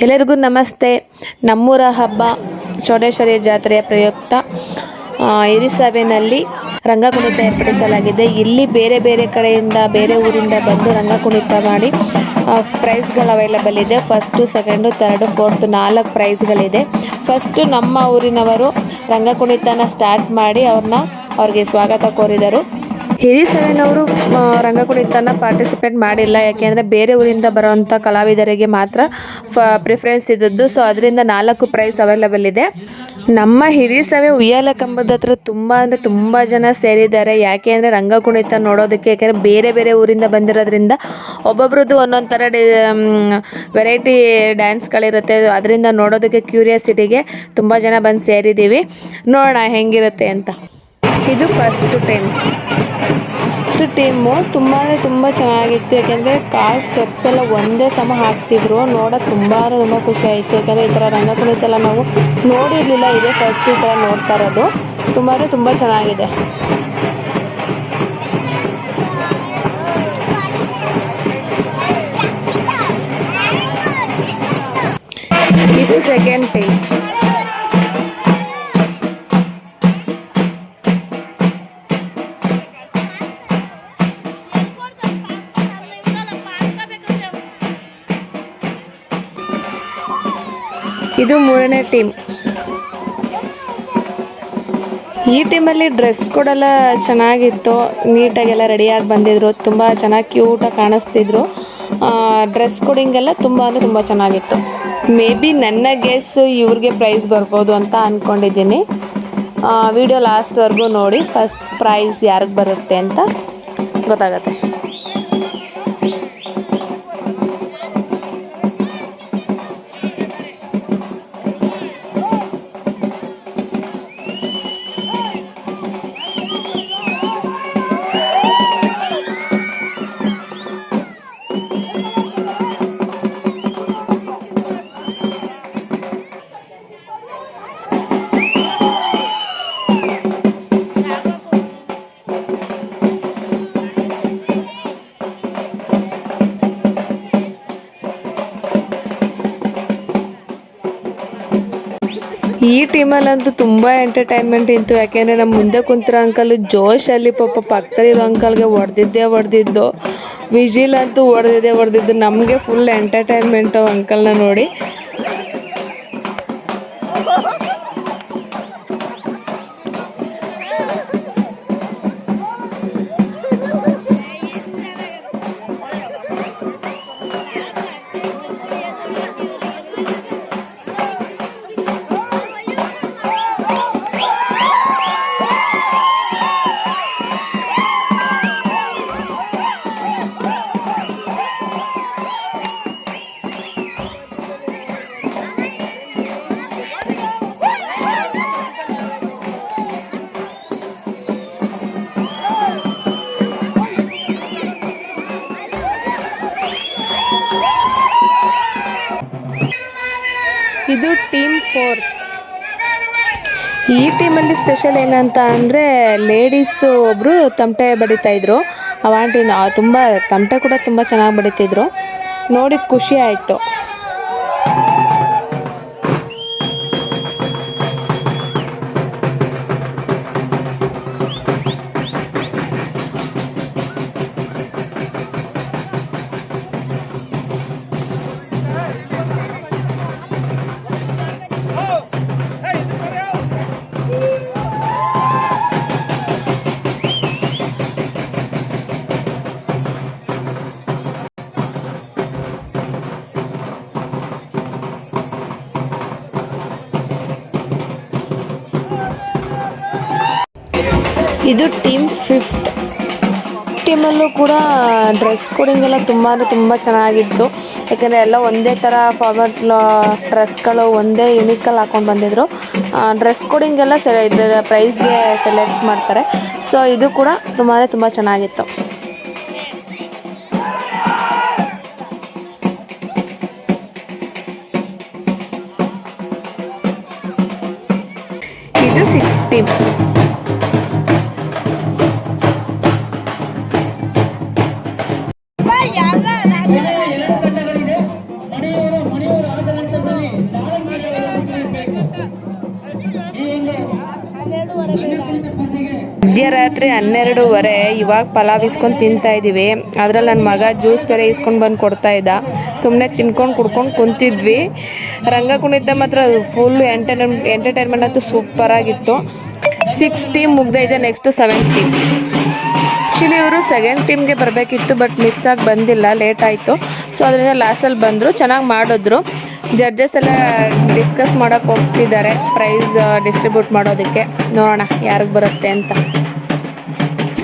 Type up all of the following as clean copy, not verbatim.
ಎಲ್ಲರಿಗೂ ನಮಸ್ತೆ. ನಮ್ಮೂರ ಹಬ್ಬ ಚೌಡೇಶ್ವರಿ ಜಾತ್ರೆಯ ಪ್ರಯುಕ್ತ ಹಿರಿಸಭೆಯಲ್ಲಿ ರಂಗ ಕುಣಿತ ಏರ್ಪಡಿಸಲಾಗಿದೆ. ಇಲ್ಲಿ ಬೇರೆ ಬೇರೆ ಕಡೆಯಿಂದ ಬೇರೆ ಊರಿಂದ ಬಂದು ರಂಗ ಕುಣಿತ ಮಾಡಿ ಪ್ರೈಸ್ಗಳು ಅವೈಲೇಬಲ್ ಇದೆ. ಫಸ್ಟು, ಸೆಕೆಂಡು, ಥರ್ಡು, ಫೋರ್ತು 4 ಪ್ರೈಸ್ಗಳಿದೆ. ಫಸ್ಟು ನಮ್ಮ ಊರಿನವರು ರಂಗ ಕುಣಿತನ ಸ್ಟಾರ್ಟ್ ಮಾಡಿ ಅವ್ರಿಗೆ ಸ್ವಾಗತ ಕೋರಿದರು. ಹಿರಿಸಭೆಯವರು ರಂಗ ಕುಣಿತನ ಪಾರ್ಟಿಸಿಪೇಟ್ ಮಾಡಿಲ್ಲ, ಯಾಕೆಂದರೆ ಬೇರೆ ಊರಿಂದ ಬರುವಂಥ ಕಲಾವಿದರಿಗೆ ಮಾತ್ರ ಪ್ರಿಫರೆನ್ಸ್ ಇದ್ದದ್ದು. ಸೊ ಅದರಿಂದ 4 ಪ್ರೈಸ್ ಅವೈಲೇಬಲ್ ಇದೆ. ನಮ್ಮ ಹಿರಿಸಭೆ ಉಯ್ಯಾಲೆ ಕಂಬದ ಹತ್ರ ತುಂಬ ಜನ ಸೇರಿದ್ದಾರೆ. ಯಾಕೆ ಅಂದರೆ ರಂಗ ಕುಣಿತ ನೋಡೋದಕ್ಕೆ. ಯಾಕೆಂದರೆ ಬೇರೆ ಬೇರೆ ಊರಿಂದ ಬಂದಿರೋದ್ರಿಂದ ಒಬ್ಬೊಬ್ರದ್ದು ಒಂದೊಂದು ಥರ ವೆರೈಟಿ ಡ್ಯಾನ್ಸ್ಗಳಿರುತ್ತೆ. ಅದರಿಂದ ನೋಡೋದಕ್ಕೆ ಕ್ಯೂರಿಯಾಸಿಟಿಗೆ ತುಂಬ ಜನ ಬಂದು ಸೇರಿದ್ದೀವಿ. ನೋಡೋಣ ಹೆಂಗಿರುತ್ತೆ ಅಂತ. ಇದು ಫಸ್ಟ್ ಟೀಮು ತುಂಬ ಚೆನ್ನಾಗಿತ್ತು. ಯಾಕೆಂದರೆ ಕಾಲು ಸ್ಟೆಪ್ಸ್ ಎಲ್ಲ ಒಂದೇ ಸಮ ಹಾಕ್ತಿದ್ರು. ನೋಡೋಕೆ ತುಂಬ ಖುಷಿ ಆಯಿತು. ಯಾಕೆಂದರೆ ಈ ಥರ ರಂಗ ಕುಣಿತ ಎಲ್ಲ ನಾವು ನೋಡಿರಲಿಲ್ಲ. ಇದೇ ಫಸ್ಟ್ ಈ ಥರ ನೋಡ್ತಾ ಇರೋದು. ತುಂಬ ಚೆನ್ನಾಗಿದೆ. ಇದು ಸೆಕೆಂಡ್ ಟೀಮ್. ಇದು ಮೂರನೇ ಟೀಮ್. ಈ ಟೀಮಲ್ಲಿ ಡ್ರೆಸ್ ಕೋಡೆಲ್ಲ ಚೆನ್ನಾಗಿತ್ತು. ನೀಟಾಗೆಲ್ಲ ರೆಡಿಯಾಗಿ ಬಂದಿದ್ರು. ತುಂಬ ಚೆನ್ನಾಗಿ ಕ್ಯೂಟಾಗಿ ಕಾಣಿಸ್ತಿದ್ರು. ಡ್ರೆಸ್ ಕೋಡಿಂಗೆಲ್ಲ ತುಂಬ ಚೆನ್ನಾಗಿತ್ತು. ಮೇ ಬಿ ನನ್ನ ಗೆಸ್ ಇವ್ರಿಗೆ ಪ್ರೈಸ್ ಬರ್ಬೋದು ಅಂತ ಅಂದ್ಕೊಂಡಿದ್ದೀನಿ. ವಿಡಿಯೋ ಲಾಸ್ಟ್ವರೆಗೂ ನೋಡಿ, ಫಸ್ಟ್ ಪ್ರೈಸ್ ಯಾರಿಗೆ ಬರುತ್ತೆ ಅಂತ ಗೊತ್ತಾಗತ್ತೆ. ಈ ಟೀಮಲ್ಲಂತೂ ತುಂಬ ಎಂಟರ್ಟೈನ್ಮೆಂಟ್ ಇತ್ತು. ಯಾಕೆಂದರೆ ನಮ್ಮ ಮುಂದೆ ಕುಂತಿರೋ ಅಂಕಲ್ ಜೋಶಲ್ಲಿ ಪಕ್ಕದಲ್ಲಿರೋ ಅಂಕಲ್ಗೆ ಹೊಡೆದಿದ್ದು. ವಿಜಿಲ್ ಅಂತೂ ಹೊಡೆದಿದ್ದು. ನಮಗೆ ಫುಲ್ ಎಂಟರ್ಟೈನ್ಮೆಂಟು ಅಂಕಲ್ನ ನೋಡಿ. ಇದು ಟೀಮ್ 4. ಈ ಟೀಮಲ್ಲಿ ಸ್ಪೆಷಲ್ ಏನಂತ ಅಂದರೆ ಲೇಡೀಸು ಒಬ್ಬರು ತಮಟೆ ಬಡಿತಾಯಿದ್ರು. ಅವಾಂಟಿ ತುಂಬ ತಮಟೆ ಕೂಡ ತುಂಬ ಚೆನ್ನಾಗಿ ಬಡಿತಿದ್ರು. ನೋಡಿ ಖುಷಿ ಆಯಿತು. ಇದು ಟೀಮ್ 5th. ಟೀಮಲ್ಲೂ ಕೂಡ ಡ್ರೆಸ್ ಕೋಡಿಂಗೆಲ್ಲ ತುಂಬ ಚೆನ್ನಾಗಿತ್ತು. ಯಾಕೆಂದರೆ ಎಲ್ಲ ಒಂದೇ ಥರ ಫಾರ್ಮಲ್ ಡ್ರೆಸ್ಗಳು ಒಂದೇ ಯೂನಿಕಲ್ಲಿ ಹಾಕ್ಕೊಂಡು ಬಂದಿದ್ರು. ಡ್ರೆಸ್ ಕೋಡಿಂಗೆಲ್ಲ ಪ್ರೈಸ್ಗೆ ಸೆಲೆಕ್ಟ್ ಮಾಡ್ತಾರೆ. ಸೊ ಇದು ಕೂಡ ತುಂಬ ಚೆನ್ನಾಗಿತ್ತು. ಇದು 6th ಟೀಮ್. ಮಧ್ಯರಾತ್ರಿ 12:30 ಇವಾಗ ಪಲಾವ್ ಇಸ್ಕೊಂಡು ತಿಂತಾ ಇದ್ದೀವಿ. ಅದ್ರಲ್ಲಿ ನನ್ನ ಮಗ ಜ್ಯೂಸ್ ಬೇರೆ ಇಸ್ಕೊಂಡು ಬಂದು ಕೊಡ್ತಾ ಇದ್ದ. ಸುಮ್ಮನೆ ತಿನ್ಕೊಂಡು ಕುಡ್ಕೊಂಡು ಕುಂತಿದ್ವಿ. ರಂಗ ಕುಣಿತ ಮಾತ್ರ ಫುಲ್ ಎಂಟರ್ಟೈನ್ಮೆಂಟ್ ಅಂತೂ ಸೂಪರಾಗಿತ್ತು. 6 ಟೀಮ್ ಮುಗ್ದೈದೆ, ನೆಕ್ಸ್ಟ್ 7 ಟೀಮ್. ಆ್ಯಕ್ಚುಲಿ ಇವರು 2nd ಟೀಮ್ಗೆ ಬರಬೇಕಿತ್ತು, ಬಟ್ ಮಿಸ್ ಆಗಿ ಬಂದಿಲ್ಲ, ಲೇಟ್ ಆಯಿತು. ಸೊ ಅದರಿಂದ ಲಾಸ್ಟಲ್ಲಿ ಬಂದರು, ಚೆನ್ನಾಗಿ ಮಾಡಿದ್ರು. ಜಡ್ಜಸ್ ಎಲ್ಲ ಡಿಸ್ಕಸ್ ಮಾಡೋಕ್ಕೆ ಹೋಗ್ತಿದ್ದಾರೆ ಪ್ರೈಸ್ ಡಿಸ್ಟ್ರಿಬ್ಯೂಟ್ ಮಾಡೋದಕ್ಕೆ. ನೋಡೋಣ ಯಾರಿಗೆ ಬರುತ್ತೆ ಅಂತ.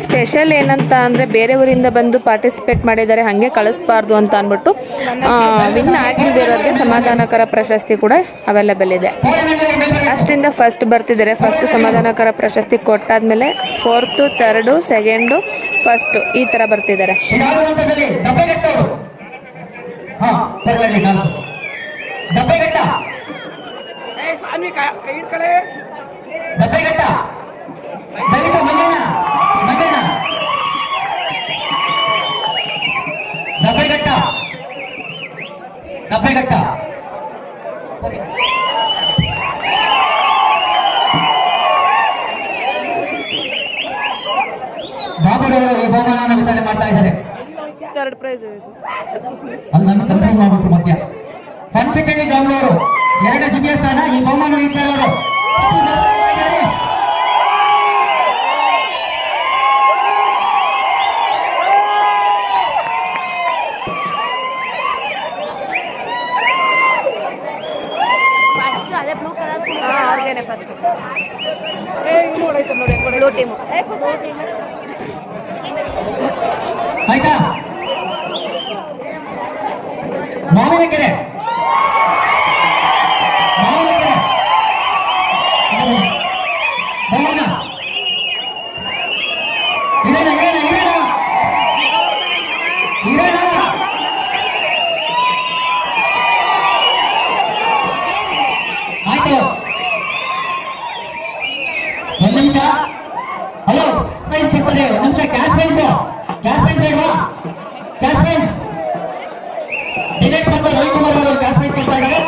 ಸ್ಪೆಷಲ್ ಏನಂತ ಅಂದರೆ ಬೇರೆ ಊರಿಂದ ಬಂದು ಪಾರ್ಟಿಸಿಪೇಟ್ ಮಾಡಿದ್ದಾರೆ, ಹಾಗೆ ಕಳಿಸ್ಬಾರ್ದು ಅಂತ ಅಂದ್ಬಿಟ್ಟು ವಿನ್ ಆಗಿಲ್ದಿರೋರಿಗೆ ಸಮಾಧಾನಕರ ಪ್ರಶಸ್ತಿ ಕೂಡ ಅವೈಲೇಬಲ್ ಇದೆ. ಅಷ್ಟಿಂದ ಫಸ್ಟ್ ಬರ್ತಿದ್ದಾರೆ. ಫಸ್ಟ್ ಸಮಾಧಾನಕರ ಪ್ರಶಸ್ತಿ ಕೊಟ್ಟಾದ್ಮೇಲೆ 4th, 3rd, 2nd, 1st ಈ ಥರ ಬರ್ತಿದ್ದಾರೆ. ಬಾಬುರವರು ಈ ಬಹುಮಾನವನ್ನು ವಿತರಣೆ ಮಾಡ್ತಾ ಇದ್ದಾರೆ. 3rd ಪ್ರೈಸ್ ಅಲ್ಲಿ ನಾನು ಕನ್ಫರ್ಮ್ ಮಾಡ್ಬಿಟ್ಟು ಮಧ್ಯ ಪಂಚಕಳ್ಳಿ ಜಾಮೂರು 2ನೇ ದ್ವಿತೀಯ ಸ್ಥಾನ. ಈ ಬಹುಮಾನ ನೀಡ್ತಾರವರು ಫಸ್ಟ್ ಬ್ಲೂ ಟೀಮ್ ಆಯ್ತಾ. ಮಾವಿನಕೆರೆ ಬಹುಮಾನ ಆಯ್ತು. 1 ನಿಮಿಷ. ಹಲೋ, ಪ್ರೈಸ್ ಕೊಡ್ತಾರೆ. 1 ನಿಮಿಷ. ಕ್ಯಾಶ್ ಪ್ರೈಸ್ ಬೇಡವಾ? ಕ್ಯಾಶ್ ಪ್ರೈಸ್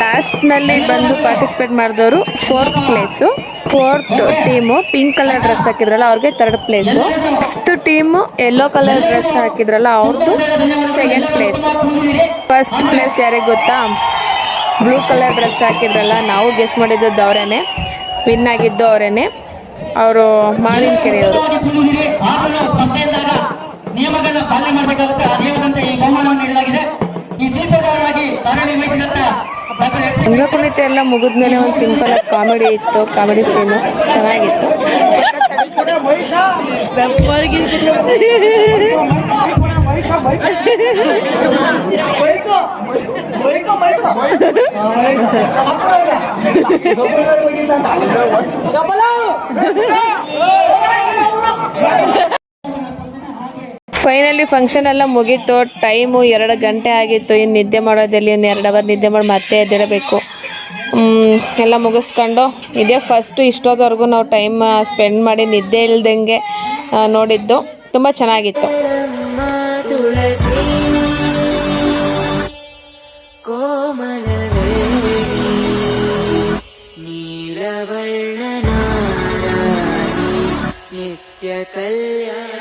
ಲಾಸ್ಟ್ನಲ್ಲಿ ಬಂದು ಪಾರ್ಟಿಸಿಪೇಟ್ ಮಾಡಿದವರು 4th place. 4th team pink colour dress ಹಾಕಿದ್ರಲ್ಲ ಅವ್ರಿಗೆ 3rd place. 5th team yellow colour dress ಹಾಕಿದ್ರಲ್ಲ ಅವ್ರದ್ದು 2nd ಪ್ಲೇಸ್. 1st ಪ್ಲೇಸ್ ಯಾರಿಗೆ ಗೊತ್ತಾ? ಬ್ಲೂ ಕಲರ್ ಡ್ರೆಸ್ ಹಾಕಿದ್ರಲ್ಲ, ನಾವು ಗೆಸ್ ಮಾಡಿದ್ದು ಅವರೇನೆ, ವಿನ್ ಆಗಿದ್ದು ಅವರೇನೆ. ಅವರು ಮಾವಿನಕೆರೆಯವರು. ನಿಯಮಗಳನ್ನ ಪಾಲನೆ ಮಾಡಬೇಕಾಗುತ್ತೆ. ಆ ನಿಯಮದಂತೆ ಈ ಬಹುಮಾನವನ್ನು ನೀಡಲಾಗಿದೆ. ಈ ದೀಪದಾರರಾಗಿ ಕಾರ್ಯನಿರ್ವಹಿಸಿದಂತ ರಂಗ ಕುಣಿತ ಎಲ್ಲ ಮುಗಿದ್ಮೇಲೆ ಒಂದು ಸಿಂಪಲ್ ಆಗಿ ಕಾಮಿಡಿ ಇತ್ತು. ಕಾಮಿಡಿ ಸೀನು ಚೆನ್ನಾಗಿತ್ತು. ಫೈನಲಿ ಫಂಕ್ಷನ್ ಎಲ್ಲ ಮುಗೀತು. ಟೈಮು 2 ಗಂಟೆ ಆಗಿತ್ತು. ಇನ್ನು ನಿದ್ದೆ ಮಾಡೋದಲ್ಲಿ ಇನ್ನು 2 ಅವರ್ ನಿದ್ದೆ ಮಾಡಿ ಮತ್ತೆ ಎದ್ದೇಳಬೇಕು. ಎಲ್ಲ ಮುಗಿಸ್ಕೊಂಡು ಇದೇ ಫಸ್ಟು ಇಷ್ಟೊತ್ತವರೆಗೂ ನಾವು ಟೈಮ್ ಸ್ಪೆಂಡ್ ಮಾಡಿ ನಿದ್ದೆ ಇಲ್ದಂಗೆ ನೋಡಿದ್ದು. ತುಂಬ ಚೆನ್ನಾಗಿತ್ತು. ನಿತ್ಯ ಕಲ್ಯಾಣ